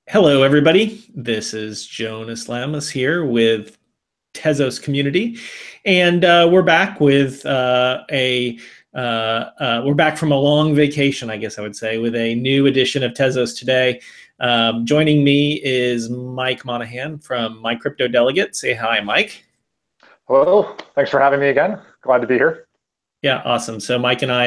Hello, everybody. This is Jonas Lamis here with Tezos Community, and we're back with we're back from a long vacation, I guess I would say, with a new edition of Tezos today. Joining me is Mike Monohan from MyCryptoDelegate. Say hi, Mike. Hello. Thanks for having me again. Glad to be here. Yeah, awesome. So Mike and I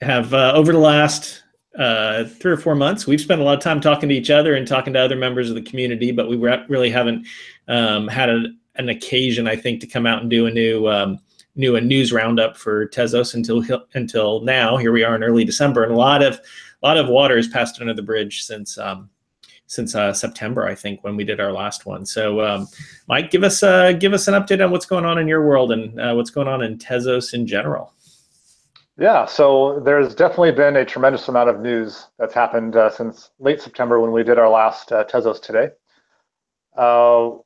have over the last 3 or 4 months, we've spent a lot of time talking to each other and talking to other members of the community, but we really haven't had an occasion, I think, to come out and do a new news roundup for Tezos until now. Here we are in early December, and a lot of water has passed under the bridge since September, I think, when we did our last one. So, Mike, give us an update on what's going on in your world and what's going on in Tezos in general. Yeah, so there's definitely been a tremendous amount of news that's happened since late September when we did our last Tezos today. Well,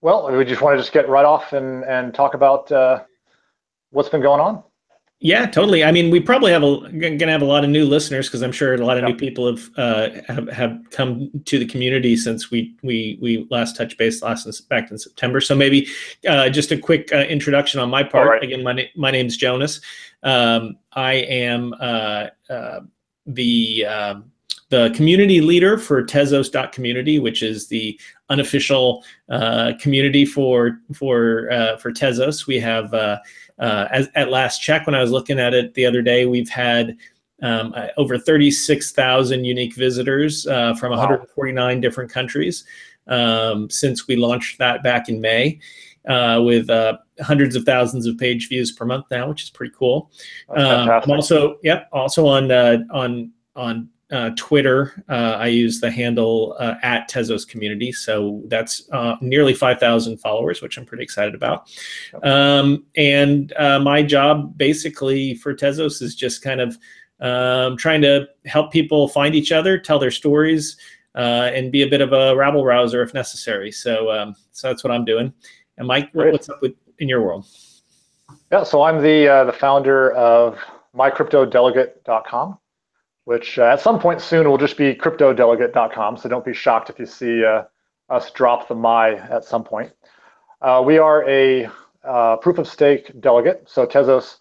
we just want to just get right off and talk about what's been going on. Yeah, totally. I mean, we probably gonna have a lot of new listeners because I'm sure a lot of new people have come to the community since we last touched base back in September. So maybe just a quick introduction on my part. Right. Again, my name's Jonas. I am the community leader for Tezos.community, which is the unofficial community for Tezos. We have at last check, when I was looking at it the other day, we've had over 36,000 unique visitors from 149 different countries since we launched that back in May, with hundreds of thousands of page views per month now, which is pretty cool. I'm also on Twitter. I use the handle at Tezos Community, so that's nearly 5,000 followers, which I'm pretty excited about. And my job basically for Tezos is just kind of trying to help people find each other, tell their stories, and be a bit of a rabble rouser if necessary. So that's what I'm doing. And Mike, what's up in your world? Yeah, so I'm the founder of MyCryptoDelegate.com, which at some point soon will just be CryptoDelegate.com. So don't be shocked if you see us drop the my at some point. We are a proof of stake delegate. So Tezos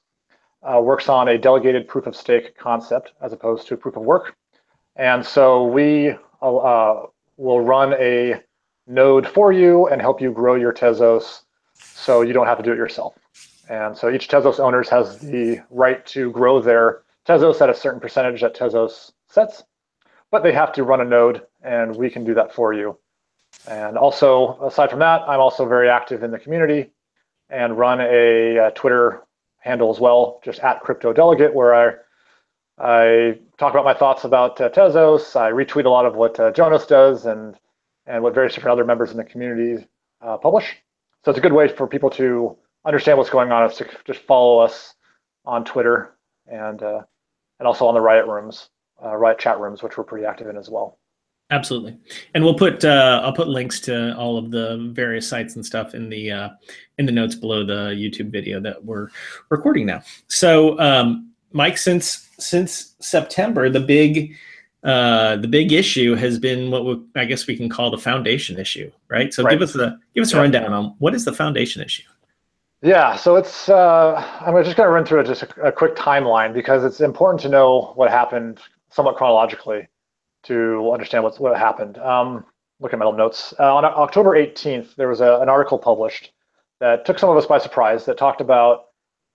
works on a delegated proof of stake concept as opposed to proof of work. And so we will run a node for you and help you grow your Tezos so you don't have to do it yourself. And so each Tezos owner has the right to grow their Tezos at a certain percentage that Tezos sets, but they have to run a node, and we can do that for you. And also, aside from that, I'm also very active in the community and run a Twitter handle as well, just at CryptoDelegate, where I talk about my thoughts about Tezos. I retweet a lot of what Jonas does and what various different other members in the community publish. So it's a good way for people to understand what's going on, is to just follow us on Twitter and also on the Riot chat rooms, which we're pretty active in as well. Absolutely, and we'll put I'll put links to all of the various sites and stuff in the notes below the YouTube video that we're recording now. So, Mike, since September, the big issue has been I guess we can call the foundation issue, right? So give us a rundown on what is the foundation issue. Yeah, so it's I'm just going to run through just a quick timeline because it's important to know what happened somewhat chronologically to understand what happened. Look at my little notes. On October 18th, there was an article published that took some of us by surprise that talked about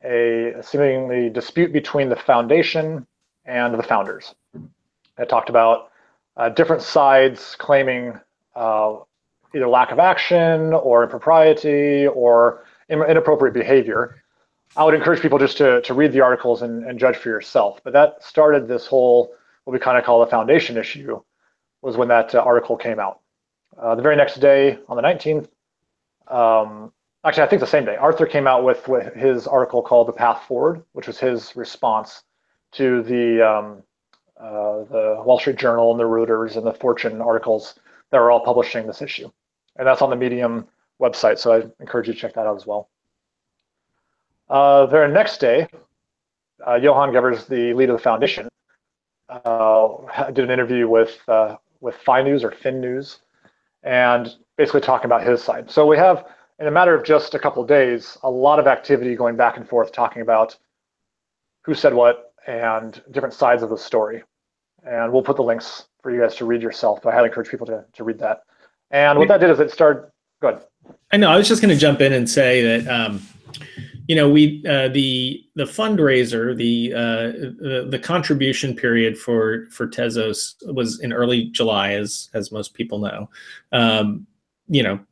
a seemingly dispute between the foundation and the founders. It talked about different sides claiming either lack of action or impropriety or inappropriate behavior. I would encourage people just to read the articles and judge for yourself. But that started this whole, what we kind of call the foundation issue, was when that article came out. The very next day, on the 19th, actually I think the same day, Arthur came out with his article called The Path Forward, which was his response to the Wall Street Journal and the Reuters and the Fortune articles that were all publishing this issue. And that's on the Medium website, so I encourage you to check that out as well. The very next day, Johan Gevers, the lead of the foundation, did an interview with Fi News or Fin News, and basically talking about his side. So we have, in a matter of just a couple of days, a lot of activity going back and forth, talking about who said what and different sides of the story. And we'll put the links for you guys to read yourself, but I highly encourage people to read that. And what that did is it started, go ahead. I know, I was just going to jump in and say that, the fundraiser, the contribution period for Tezos was in early July, as most people know.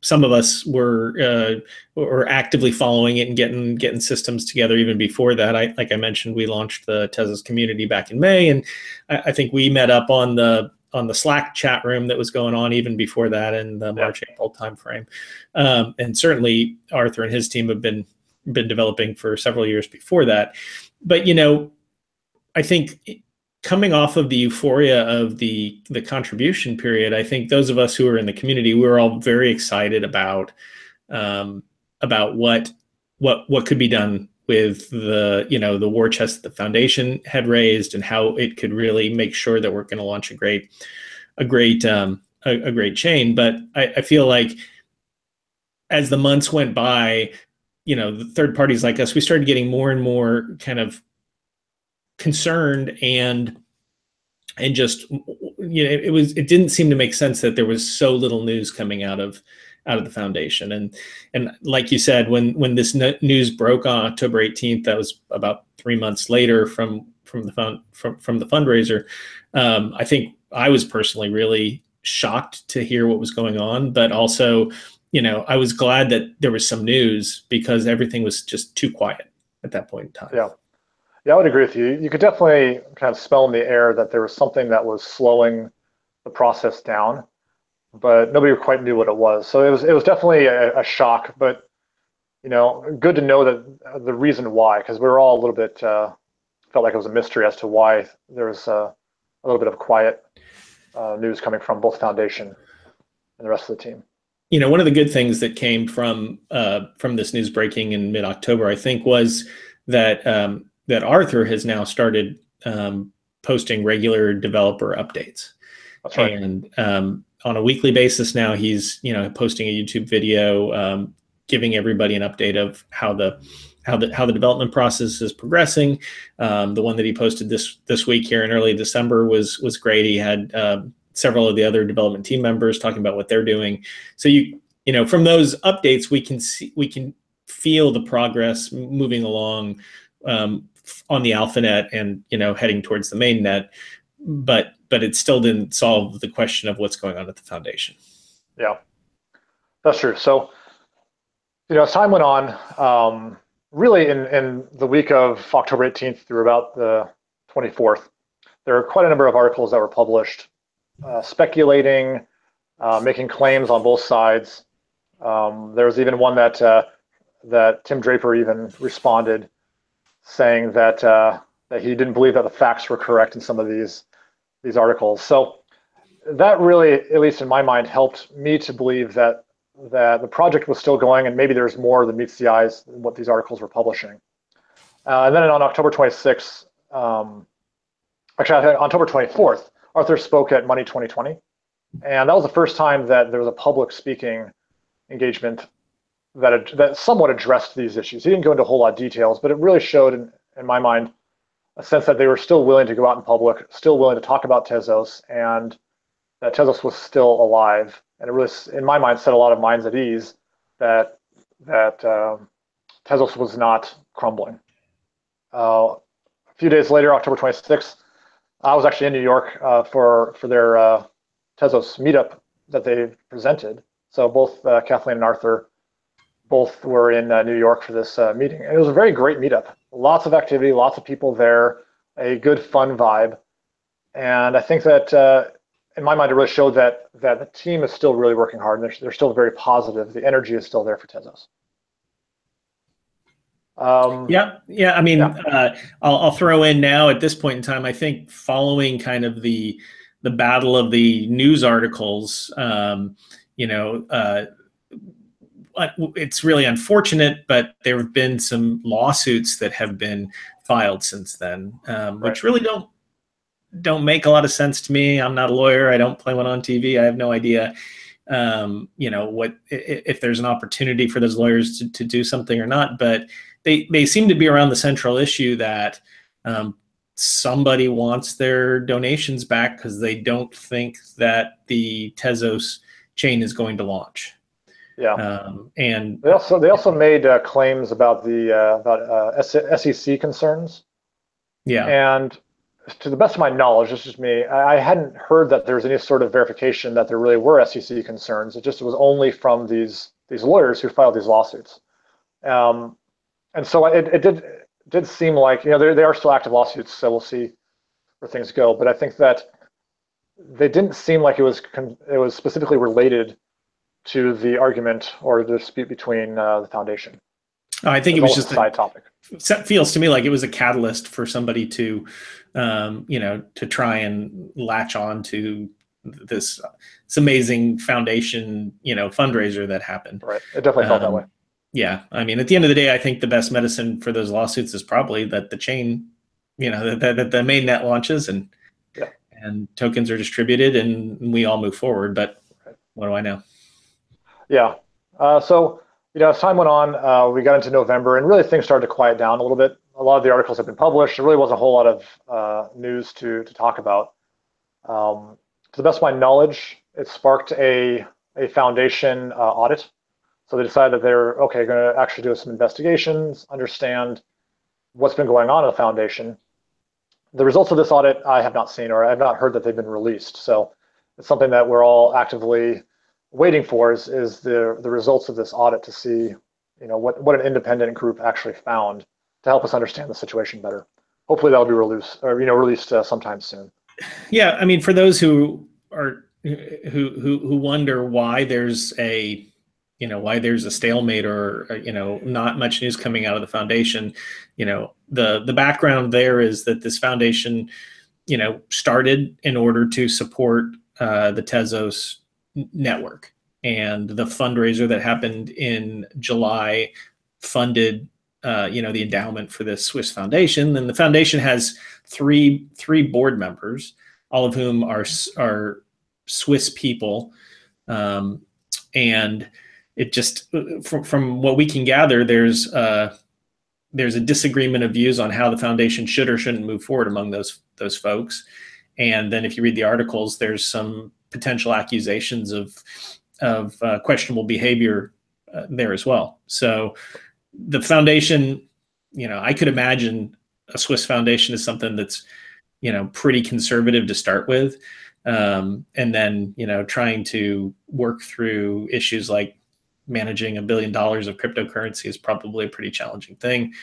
Some of us were actively following it and getting systems together even before that. Like I mentioned, we launched the Tezos community back in May, and I think we met up on the Slack chat room that was going on even before that in the March-April timeframe. And certainly Arthur and his team have been developing for several years before that. But, I think coming off of the euphoria of the contribution period, I think those of us who are in the community, we were all very excited about what could be done with the war chest that the foundation had raised, and how it could really make sure that we're going to launch a great chain. But I feel like as the months went by, the third parties like us, we started getting more and more kind of concerned, and just, it didn't seem to make sense that there was so little news coming out of the foundation. And like you said, when this news broke on October 18th, that was about 3 months later from the fundraiser. I think I was personally really shocked to hear what was going on, but also, I was glad that there was some news, because everything was just too quiet at that point in time. Yeah, I would agree with you. You could definitely kind of smell in the air that there was something that was slowing the process down, but nobody quite knew what it was. So it was definitely a shock, but good to know that the reason why, because we were all a little bit felt like it was a mystery as to why there was a little bit of quiet news coming from both foundation and the rest of the team. One of the good things that came from this news breaking in mid-October, I think, was that that Arthur has now started posting regular developer updates. That's right. And on a weekly basis now, he's posting a YouTube video, giving everybody an update of how the development process is progressing. The one that he posted this week here in early December was great. He had several of the other development team members talking about what they're doing. So from those updates, we can feel the progress moving along on the Alphanet and heading towards the main net, but it still didn't solve the question of what's going on at the foundation. Yeah, that's true. So as time went on, really in the week of October 18th through about the 24th, there were quite a number of articles that were published speculating, making claims on both sides. There was even one that Tim Draper even responded, saying that he didn't believe that the facts were correct in some of these articles. So that really, at least in my mind, helped me to believe that the project was still going, and maybe there's more than meets the eyes than what these articles were publishing. And then on October 26th, actually on October 24th, Arthur spoke at Money 2020, and that was the first time that there was a public speaking engagement that somewhat addressed these issues. He didn't go into a whole lot of details, but it really showed, in my mind, a sense that they were still willing to go out in public, still willing to talk about Tezos, and that Tezos was still alive. And it really, in my mind, set a lot of minds at ease that Tezos was not crumbling. A few days later, October 26th, I was actually in New York for their Tezos meetup that they presented. So both Kathleen and Arthur both were in New York for this meeting. And it was a very great meetup. Lots of activity, lots of people there, a good fun vibe. And I think that in my mind, it really showed that the team is still really working hard, and they're still very positive. The energy is still there for Tezos. Yeah. I mean, I'll throw in now at this point in time, I think following kind of the battle of the news articles, it's really unfortunate, but there have been some lawsuits that have been filed since then, which really don't make a lot of sense to me. I'm not a lawyer. I don't play one on TV. I have no idea, what if there's an opportunity for those lawyers to do something or not. But they seem to be around the central issue that somebody wants their donations back because they don't think that the Tezos chain is going to launch. Yeah, and they also made claims about the SEC concerns. Yeah, and to the best of my knowledge, this is just me, I hadn't heard that there was any sort of verification that there really were SEC concerns. It was only from these lawyers who filed these lawsuits, and so it did seem like they are still active lawsuits. So we'll see where things go. But I think that they didn't seem like it was specifically related to the argument or the dispute between the foundation. I think it was just a side topic. It feels to me like it was a catalyst for somebody to, to try and latch on to this amazing foundation, fundraiser that happened. Right. It definitely felt that way. Yeah. I mean, at the end of the day, I think the best medicine for those lawsuits is probably that the chain, that the main net launches and tokens are distributed and we all move forward. But what do I know? Yeah. So, as time went on, we got into November and really things started to quiet down a little bit. A lot of the articles have been published. There really wasn't a whole lot of news to talk about. To the best of my knowledge, it sparked a foundation audit. So they decided that they're going to actually do some investigations, understand what's been going on in the foundation. The results of this audit I have not seen, or I have not heard that they've been released. So it's something that we're all actively waiting for is the results of this audit to see, what an independent group actually found to help us understand the situation better. Hopefully that'll be released sometime soon. Yeah, I mean, for those who are who wonder why there's a stalemate or not much news coming out of the foundation, the background there is that this foundation, started in order to support the Tezos network, and the fundraiser that happened in July funded the endowment for this Swiss foundation. And the foundation has three board members, all of whom are Swiss people, and it just from what we can gather, there's a disagreement of views on how the foundation should or shouldn't move forward among those folks. And then if you read the articles, there's some potential accusations of questionable behavior there as well. So the foundation, I could imagine a Swiss foundation is something that's, pretty conservative to start with. And then, trying to work through issues like managing $1 billion of cryptocurrency is probably a pretty challenging thing.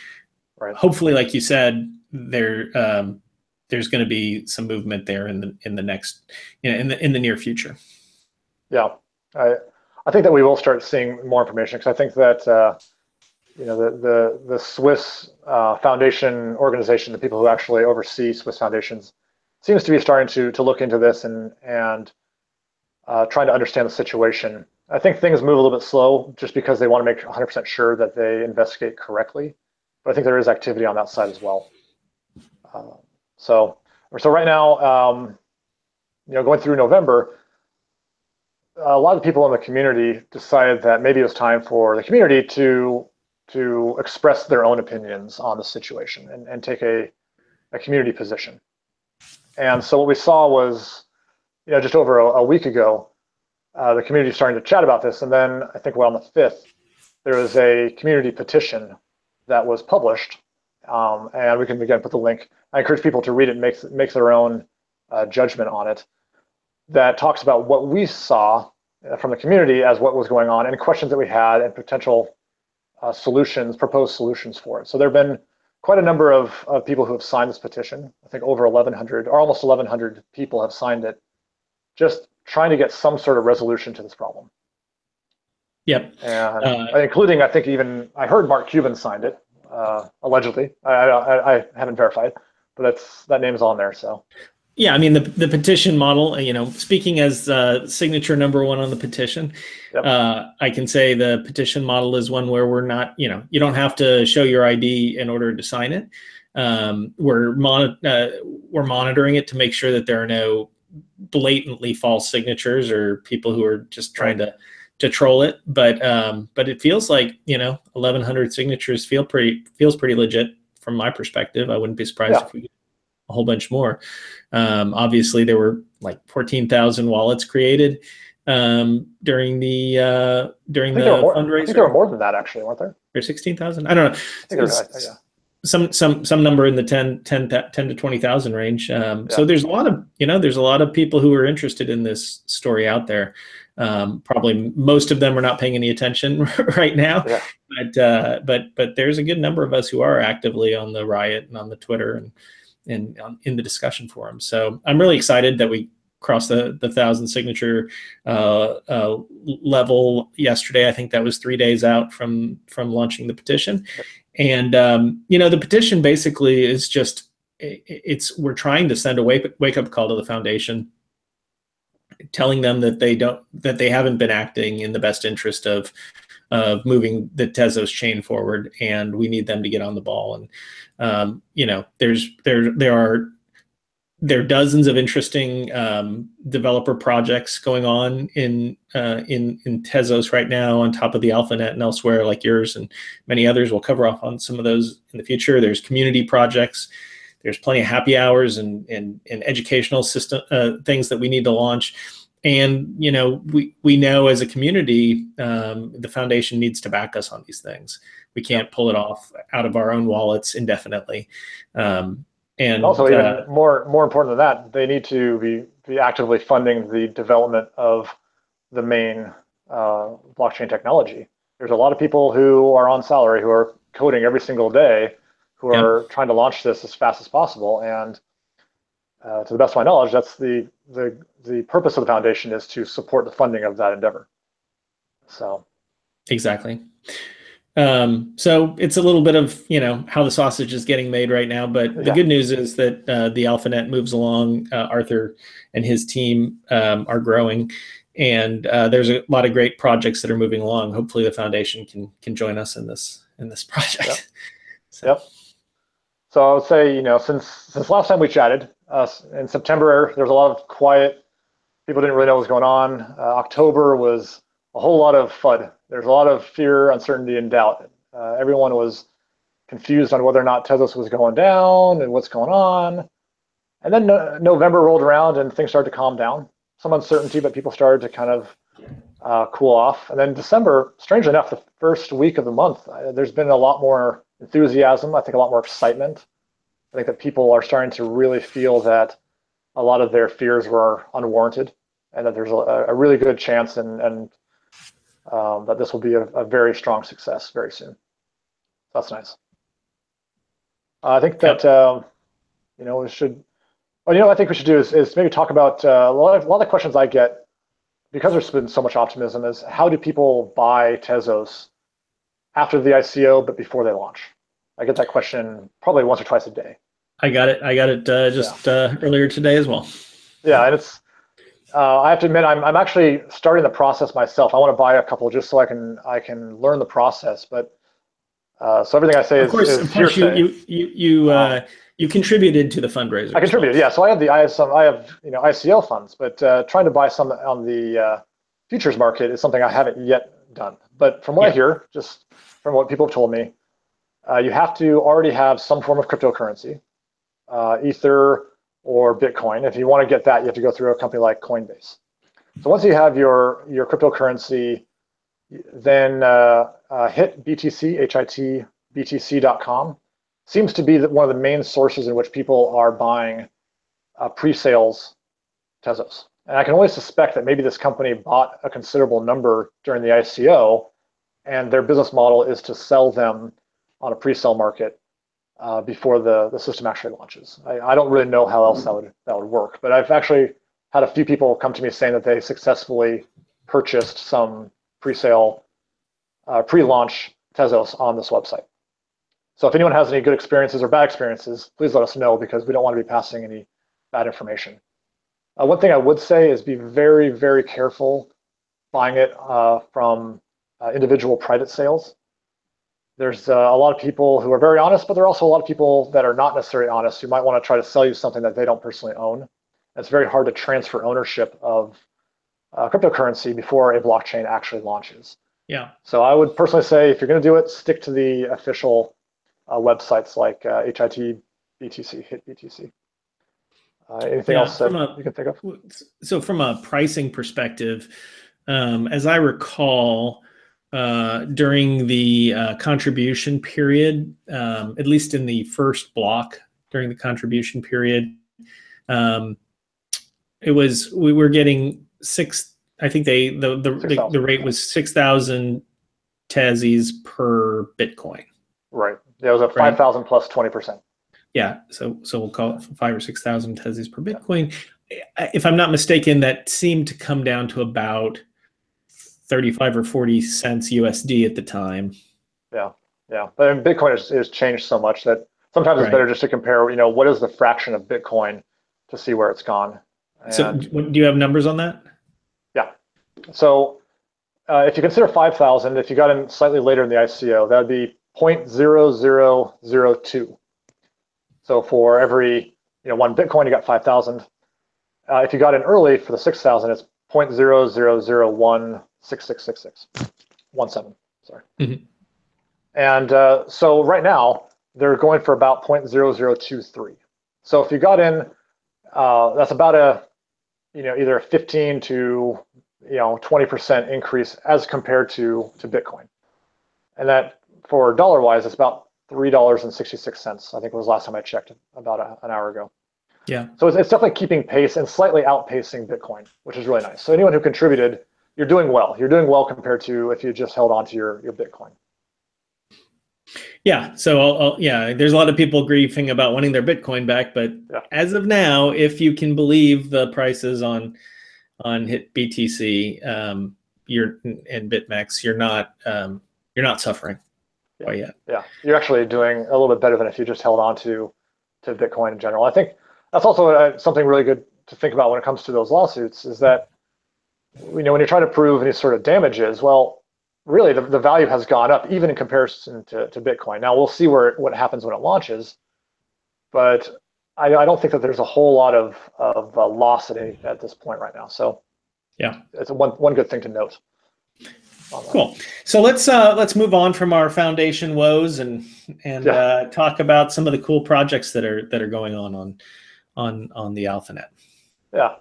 Right. Hopefully, like you said, there's going to be some movement there in the next, in the near future. Yeah, I think that we will start seeing more information, because I think that the Swiss foundation organization, the people who actually oversee Swiss foundations, seems to be starting to look into this and trying to understand the situation. I think things move a little bit slow just because they want to make 100% sure that they investigate correctly. But I think there is activity on that side as well. So right now, going through November, a lot of people in the community decided that maybe it was time for the community to express their own opinions on the situation and take a community position. And so what we saw was, just over a week ago, the community starting to chat about this. And then I think on the 5th, there was a community petition that was published. And we can, again, put the link. I encourage people to read it and make their own judgment on it. That talks about what we saw from the community as what was going on and questions that we had and potential proposed solutions for it. So there have been quite a number of people who have signed this petition. I think over 1,100 or almost 1,100 people have signed it, just trying to get some sort of resolution to this problem. Yep. And including, I think even, I heard Mark Cuban signed it, allegedly. I haven't verified, but that name's on there, so. Yeah, I mean, the petition model, speaking as signature number 1 on the petition, yep. I can say the petition model is one where we're not, you don't have to show your ID in order to sign it. We're monitoring it to make sure that there are no blatantly false signatures or people who are just trying to troll it. But it feels like 1,100 signatures feels pretty legit from my perspective. I wouldn't be surprised if we get a whole bunch more. Obviously, there were like 14,000 wallets created during the fundraiser. I think there were more than that, actually, weren't there? Or 16,000? I don't know. I think some number in the 10 to 20,000 range. So there's a lot of people who are interested in this story out there. Probably most of them are not paying any attention right now, but there's a good number of us who are actively on the Riot and on the Twitter and in the discussion forum. So I'm really excited that we crossed the 1,000 signature level yesterday. I think that was 3 days out from launching the petition. And the petition basically is just we're trying to send a wake up call to the foundation, telling them that they haven't been acting in the best interest of moving the Tezos chain forward, and we need them to get on the ball. And there are dozens of interesting developer projects going on in Tezos right now, on top of the Alphanet and elsewhere, like yours and many others. We'll cover off on some of those in the future. There's community projects. There's plenty of happy hours and educational system things that we need to launch. And we know as a community, the foundation needs to back us on these things. We can't pull it off out of our own wallets indefinitely. And also, even more important than that, they need to be actively funding the development of the main blockchain technology. There's a lot of people who are on salary, who are coding every single day, who are trying to launch this as fast as possible. And to the best of my knowledge, that's the purpose of the foundation, is to support the funding of that endeavor. So exactly. So it's a little bit of how the sausage is getting made right now, but the good news is that the Alphanet moves along. Arthur and his team are growing, and there's a lot of great projects that are moving along. Hopefully, the foundation can join us in this project. So I would say since last time we chatted in September, there was a lot of quiet. People didn't really know what was going on. October was a whole lot of FUD. There's a lot of fear, uncertainty, and doubt. Everyone was confused on whether or not Tezos was going down and what's going on. And then November rolled around and things started to calm down. Some uncertainty, but people started to kind of cool off. And then December, strangely enough, the first week of the month, there's been a lot more enthusiasm. I think a lot more excitement. I think that people are starting to really feel that a lot of their fears were unwarranted, and that there's a really good chance and that this will be a very strong success very soon. That's nice. I think that we should. Well, I think we should do is maybe talk about a lot of the questions I get, because there's been so much optimism, is how do people buy Tezos after the ICO but before they launch? I get that question probably once or twice a day. I got it just earlier today as well. Yeah, and it's. I have to admit, I'm actually starting the process myself. I want to buy a couple just so I can learn the process. But so everything I say is hearsay. You contributed to the fundraiser. I contributed, yeah. So I have ICO funds, but trying to buy some on the futures market is something I haven't yet done. But from what I hear, just from what people have told me, you have to already have some form of cryptocurrency, Ether or Bitcoin. If you want to get that, you have to go through a company like Coinbase. So once you have your cryptocurrency, then hit BTC, BTC.com. Seems to be one of the main sources in which people are buying pre-sales Tezos. And I can only suspect that maybe this company bought a considerable number during the ICO, and their business model is to sell them on a pre-sale market before the system actually launches. I don't really know how else that would work, but I've actually had a few people come to me saying that they successfully purchased some pre-sale, pre-launch Tezos on this website. So if anyone has any good experiences or bad experiences, please let us know, because we don't want to be passing any bad information. One thing I would say is be very, very careful buying it from individual private sales. There's a lot of people who are very honest, but there are also a lot of people that are not necessarily honest who might want to try to sell you something that they don't personally own. It's very hard to transfer ownership of cryptocurrency before a blockchain actually launches. Yeah. So I would personally say, if you're going to do it, stick to the official websites like HIT, BTC, HIT BTC. Anything else that you can think of? So from a pricing perspective, as I recall, during the contribution period, at least in the first block during the contribution period, we were getting I think the rate was 6,000 Tezos per Bitcoin. Right. Yeah, it was a 5,000 plus 20%. Yeah, so we'll call it 5,000 or 6,000 Tezos per Bitcoin. If I'm not mistaken, that seemed to come down to about 35 or 40 cents USD at the time. Yeah. But Bitcoin has changed so much that sometimes it's better just to compare, what is the fraction of Bitcoin to see where it's gone. And so do you have numbers on that? Yeah. So if you consider 5,000, if you got in slightly later in the ICO, that would be 0.0002. So for every one Bitcoin, you got 5,000. If you got in early for the 6,000, it's 0.00016666. 17, sorry. Mm-hmm. And so right now, they're going for about 0.0023. So if you got in, that's about a either 15 to 20% increase as compared to Bitcoin. And that for dollar-wise, it's about $3.66. I think it was last time I checked, about an hour ago. Yeah. So it's definitely keeping pace and slightly outpacing Bitcoin, which is really nice. So anyone who contributed, you're doing well. You're doing well compared to if you just held on to your Bitcoin. Yeah. So there's a lot of people grieving about wanting their Bitcoin back, but as of now, if you can believe the prices on HIT BTC, and BitMEX, you're not suffering. Yet. Yeah, you're actually doing a little bit better than if you just held on to Bitcoin in general. I think that's also something really good to think about when it comes to those lawsuits, is that when you're trying to prove any sort of damages, well, really the value has gone up even in comparison to Bitcoin. Now we'll see what happens when it launches, but I don't think that there's a whole lot of loss at this point right now. So yeah, it's one good thing to note. Cool. So let's move on from our foundation woes and talk about some of the cool projects that are going on the Alphanet. Yeah.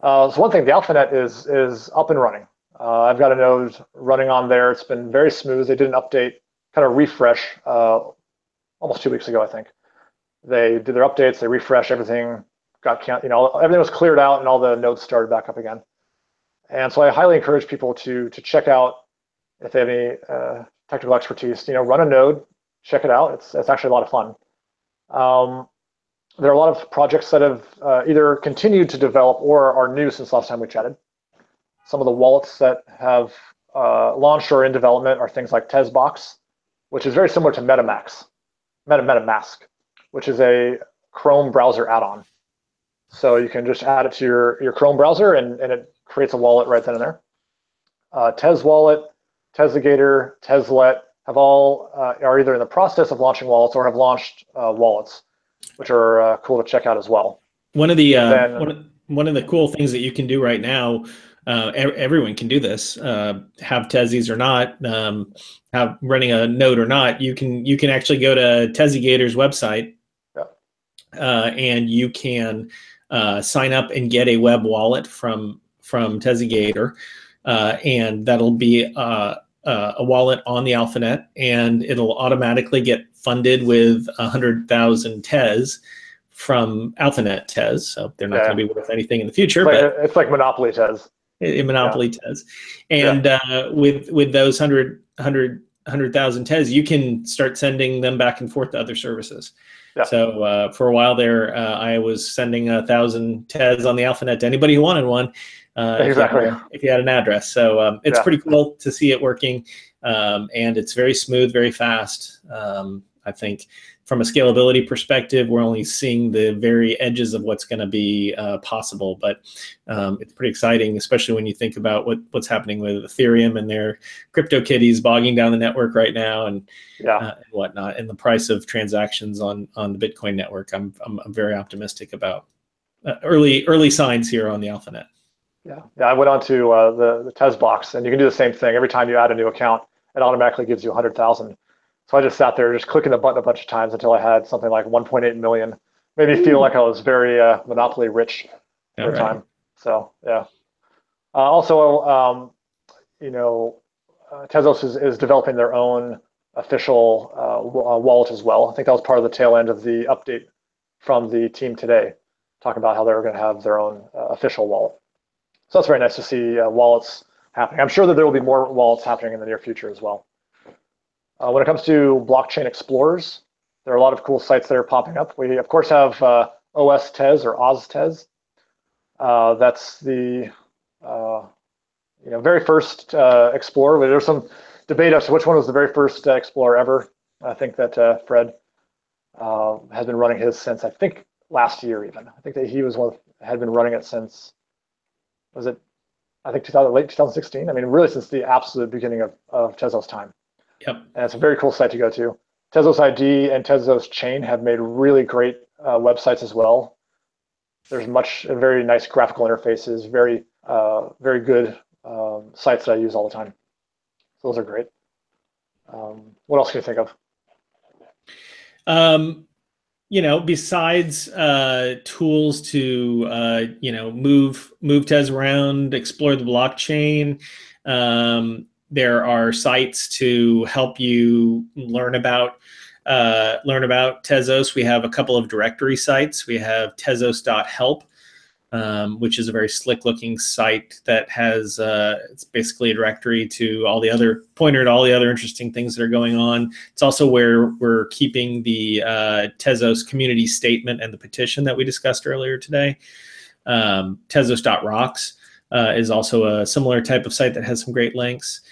So one thing, the Alphanet is up and running. I've got a node running on there. It's been very smooth. They did an update, kind of refresh, almost 2 weeks ago, I think. They did their updates. They refreshed everything. Everything was cleared out, and all the nodes started back up again. And so I highly encourage people to check out, if they have any technical expertise, run a node, check it out. It's actually a lot of fun. There are a lot of projects that have either continued to develop or are new since last time we chatted. Some of the wallets that have launched or in development are things like Tezbox, which is very similar to MetaMask, which is a Chrome browser add-on. So you can just add it to your Chrome browser, and it creates a wallet right then and there. Tez Wallet, Tezigator, Tezlet are either in the process of launching wallets or have launched wallets, which are cool to check out as well. One of the cool things that you can do right now, everyone can do this, have Tezos or not, have running a node or not. You can actually go to Tezigator's website, and you can sign up and get a web wallet from Tezigator, and that'll be a wallet on the Alphanet, and it'll automatically get funded with 100,000 Tez from Alphanet Tez. So they're not going to be worth anything in the future. It's like Monopoly Tez. Monopoly Tez. And with those 100,000 Tez, you can start sending them back and forth to other services. Yeah. So for a while there, I was sending 1,000 Tez on the Alphanet to anybody who wanted one. Exactly. If you had an address. So it's pretty cool to see it working. And it's very smooth, very fast. I think from a scalability perspective, we're only seeing the very edges of what's going to be possible. But it's pretty exciting, especially when you think about what's happening with Ethereum and their CryptoKitties bogging down the network right now, and whatnot, and the price of transactions on the Bitcoin network. I'm very optimistic about early signs here on the Alphanet. Yeah, I went on to the Tez box, and you can do the same thing. Every time you add a new account, it automatically gives you 100,000. So I just sat there just clicking the button a bunch of times until I had something like 1.8 million. Made me feel like I was very monopoly rich at the time. So yeah. Also, Tezos is developing their own official wallet as well. I think that was part of the tail end of the update from the team today, talking about how they were going to have their own official wallet. So that's very nice to see wallets happening. I'm sure that there will be more wallets happening in the near future as well. When it comes to blockchain explorers, there are a lot of cool sites that are popping up. We, of course, have OS Tez or Oz Tez. That's the very first explorer. There's some debate as to which one was the very first explorer ever. I think that Fred has been running his since, I think, last year even. I think that he was had been running it since, was it, I think late 2016? I mean, really since the absolute beginning of Tezos time. Yep. And it's a very cool site to go to. Tezos ID and Tezos Chain have made really great websites as well. There's a very nice graphical interfaces, very good sites that I use all the time. So those are great. What else can you think of? Besides tools to move Tez around, explore the blockchain, there are sites to help you learn about Tezos. We have a couple of directory sites. We have Tezos.help, which is a very slick-looking site that has it's basically a directory to all the other pointer to all the other interesting things that are going on. It's also where we're keeping the Tezos community statement and the petition that we discussed earlier today. Tezos.rocks is also a similar type of site that has some great links.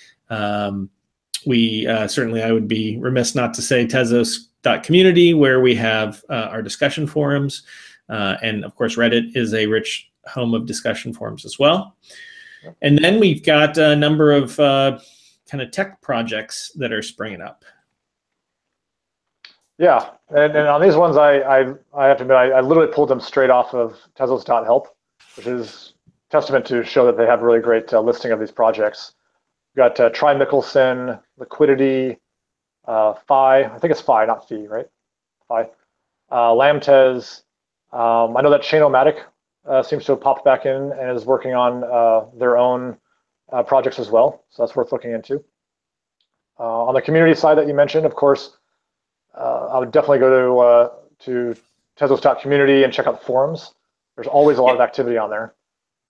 We certainly, I would be remiss not to say Tezos.community, where we have our discussion forums. And of course, Reddit is a rich home of discussion forums as well. And then we've got a number of kind of tech projects that are springing up. Yeah, and on these ones, I have to admit, I literally pulled them straight off of Tezos.help, which is testament to show that they have really great listing of these projects. We've got Try Mickelson, Liquidity, Phi, I think it's Phi, not Phi, right? Phi. Lamtez. I know that Chain-O-Matic seems to have popped back in and is working on their own projects as well, so that's worth looking into. On the community side that you mentioned, of course, I would definitely go to Tezos.community and check out the forums. There's always a lot of activity on there.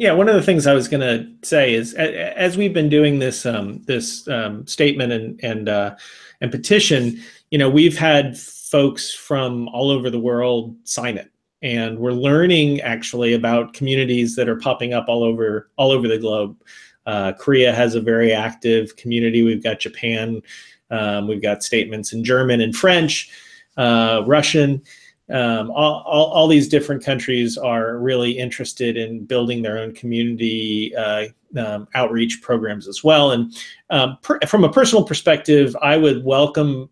Yeah, one of the things I was going to say is, as we've been doing this statement and petition, we've had folks from all over the world sign it, and we're learning actually about communities that are popping up all over the globe. Korea has a very active community. We've got Japan. We've got statements in German and French, Russian. All these different countries are really interested in building their own community outreach programs as well. And from a personal perspective, I would welcome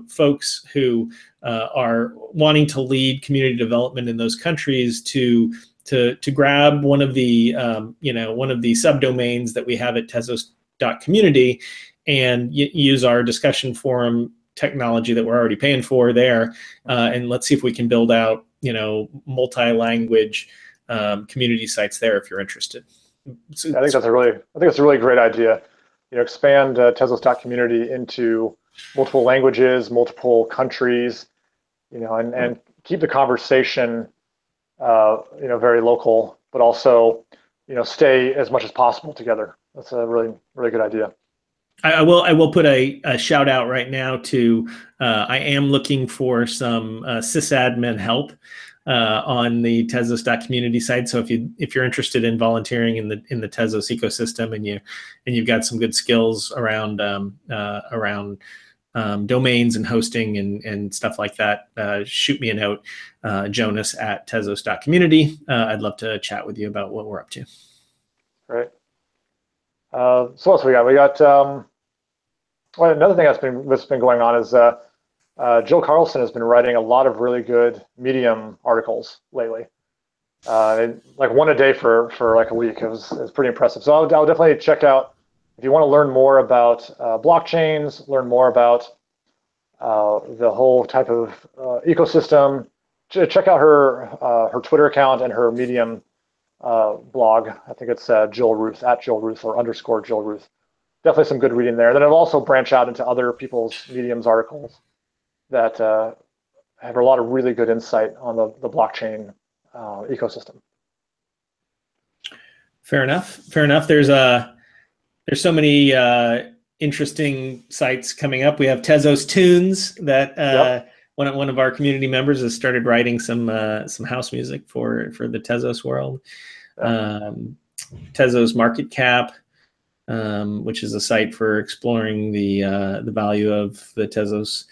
folks who are wanting to lead community development in those countries to grab one of the subdomains that we have at Tezos.community and use our discussion forum technology that we're already paying for there, and let's see if we can build out multi-language community sites there if you're interested. I think that's a really great idea. Expand Tezos.community into multiple languages, multiple countries, and keep the conversation very local, but also stay as much as possible together. That's a really good idea. I will put a shout out right now to I am looking for some sysadmin help on the Tezos.community side. So if you're interested in volunteering in the Tezos ecosystem and you've got some good skills around domains and hosting and stuff like that, shoot me a note, Jonas at Tezos.community. I'd love to chat with you about what we're up to. Great. So what else we got? We got well, another thing that's been going on is Jill Carlson has been writing a lot of really good Medium articles lately. Like one a day for like a week. It was pretty impressive. So I'll definitely check out if you want to learn more about blockchains, learn more about the whole type of ecosystem. Check out her Twitter account and her Medium blog. I think it's Jill Ruth, at Jill Ruth or _ Jill Ruth. Definitely some good reading there. Then it'll also branch out into other people's Medium's articles that have a lot of really good insight on the blockchain ecosystem. Fair enough. Fair enough. There's so many interesting sites coming up. We have Tezos Tunes that Yep. one of our community members has started writing some house music for the Tezos world. Yeah. Tezos Market Cap, which is a site for exploring the value of the Tezos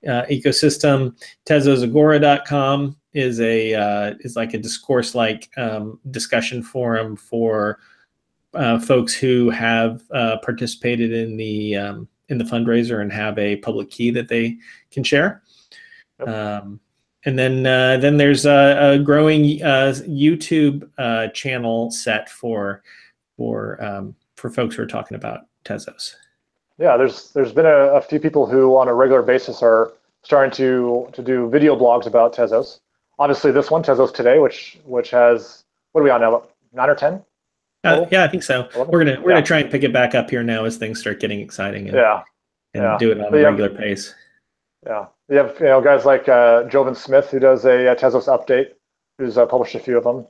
ecosystem. TezosAgora.com is like a discourse-like discussion forum for folks who have participated in the fundraiser and have a public key that they can share. Yep. And then there's a growing YouTube channel set for folks who are talking about Tezos. Yeah, there's been a few people who on a regular basis are starting to do video blogs about Tezos. Obviously, this one, Tezos Today, which has, what are we on now? 9 or 10? Yeah, I think so. 11? We're gonna try and pick it back up here now as things start getting exciting and do it on a regular pace. Yeah, you have guys like Jovan Smith, who does a Tezos update, who's published a few of them.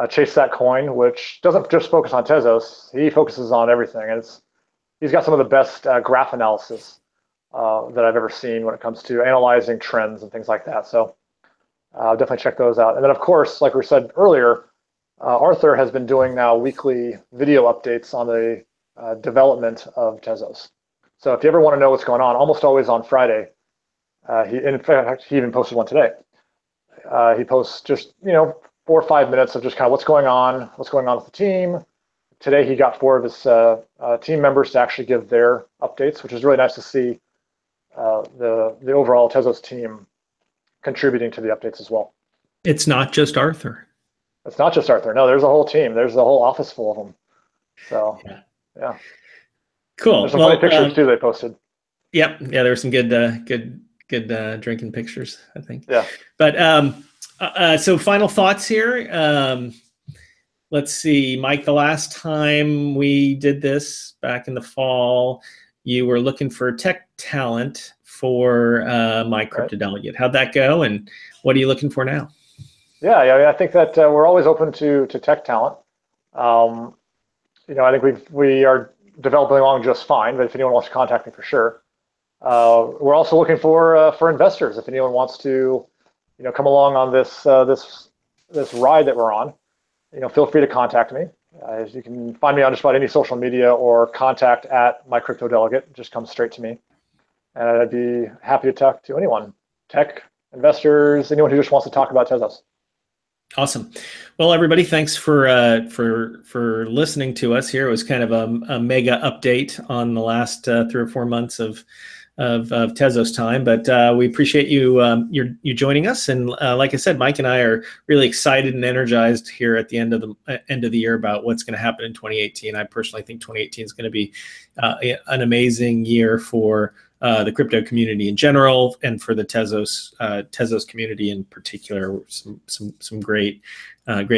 Chase That Coin, which doesn't just focus on Tezos, he focuses on everything, and he's got some of the best graph analysis that I've ever seen when it comes to analyzing trends and things like that. So definitely check those out. And then, of course, like we said earlier, Arthur has been doing now weekly video updates on the development of Tezos. So if you ever want to know what's going on, almost always on Friday, in fact, he even posted one today. He posts just 4 or 5 minutes of just kind of what's going on with the team. Today he got 4 of his team members to actually give their updates, which is really nice to see the overall Tezos team contributing to the updates as well. It's not just Arthur. It's not just Arthur. No, there's a whole team. There's a whole office full of them. So yeah. Cool. There's some funny pictures too they posted. Yep. Yeah, there were some good drinking pictures, I think. Yeah. But so final thoughts here. Let's see, Mike, the last time we did this back in the fall, you were looking for tech talent for MyCryptoDelegate. Right. How'd that go, and what are you looking for now? Yeah, I think that we're always open to tech talent. I think we are developing along just fine, but if anyone wants to contact me, for sure. We're also looking for investors. If anyone wants to, come along on this ride that we're on, feel free to contact me. You can find me on just about any social media or contact at MyCryptoDelegate. Just come straight to me, and I'd be happy to talk to anyone, tech, investors, anyone who just wants to talk about Tezos. Awesome. Well, everybody, thanks for listening to us here. It was kind of a mega update on the last 3 or 4 months of Tezos time, but we appreciate you joining us. And like I said, Mike and I are really excited and energized here at the end of the year about what's going to happen in 2018. I personally think 2018 is going to be an amazing year for the crypto community in general, and for the Tezos community in particular. Some great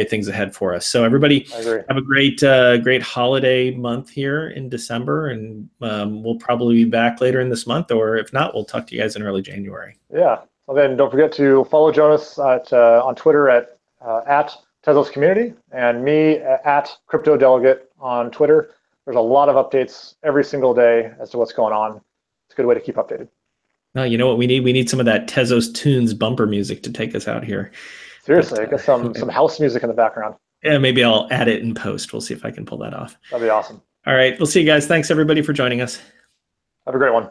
things ahead for us. So everybody have a great holiday month here in December, and we'll probably be back later in this month, or if not, we'll talk to you guys in early January. Yeah. Well, then don't forget to follow Jonas on Twitter at Tezos Community, and me at CryptoDelegate on Twitter. There's a lot of updates every single day as to what's going on. It's a good way to keep updated. No, you know what we need? We need some of that Tezos Tunes bumper music to take us out here. Seriously, get some house music in the background. Yeah, maybe I'll add it in post. We'll see if I can pull that off. That'd be awesome. All right, we'll see you guys. Thanks everybody for joining us. Have a great one.